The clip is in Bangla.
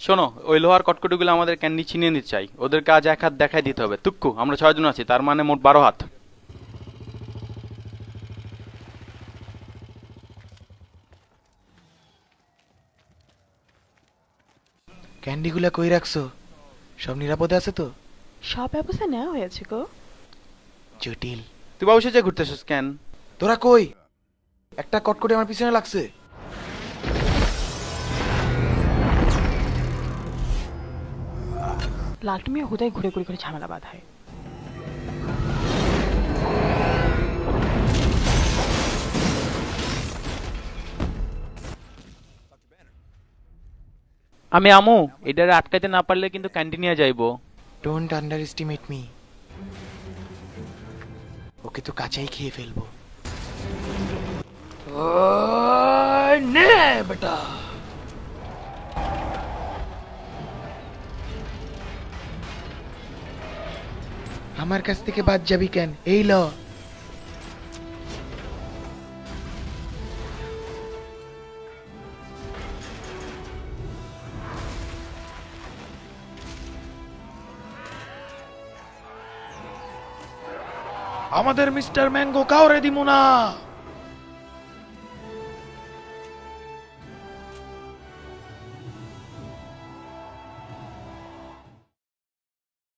শোনো, ওই লোহার কটকটিগুলো আমাদের ক্যান্ডি ছিনিয়ে নিতে চাই, ওদেরকে আজ এক হাত দেখাই দিতে হবে। তুক্কু, আমরা 6 জন আছি, তার মানে মোট 12 হাত। ক্যান্ডিগুলা কই রাখছো? সব নিরাপদে আছে তো? সব ব্যবস্থা নেওয়া হয়েছে গো। জটিল। তুই বাবু সেজে ঘুরতেছিস কেন? তোরা কই? একটা কটকটি আমার পিছনে লাগছে। লালটু মিয়া হুদায় ঘুরে ঘুরে ঘুরে ঝামেলা বাঁধায়। আমি আমু, এটারে আটকাইতে না পারলে কিন্তু ক্যান্ডি নিয়ে যাইবো। Don't underestimate me. Okay তো কাঁচাই খেয়ে ফেলবো। নে বেটা। আমার কাছ থেকে বাদ যাবি কেন? এই ল। আমাদের মিস্টার ম্যাঙ্গো কাউরে দিমু না।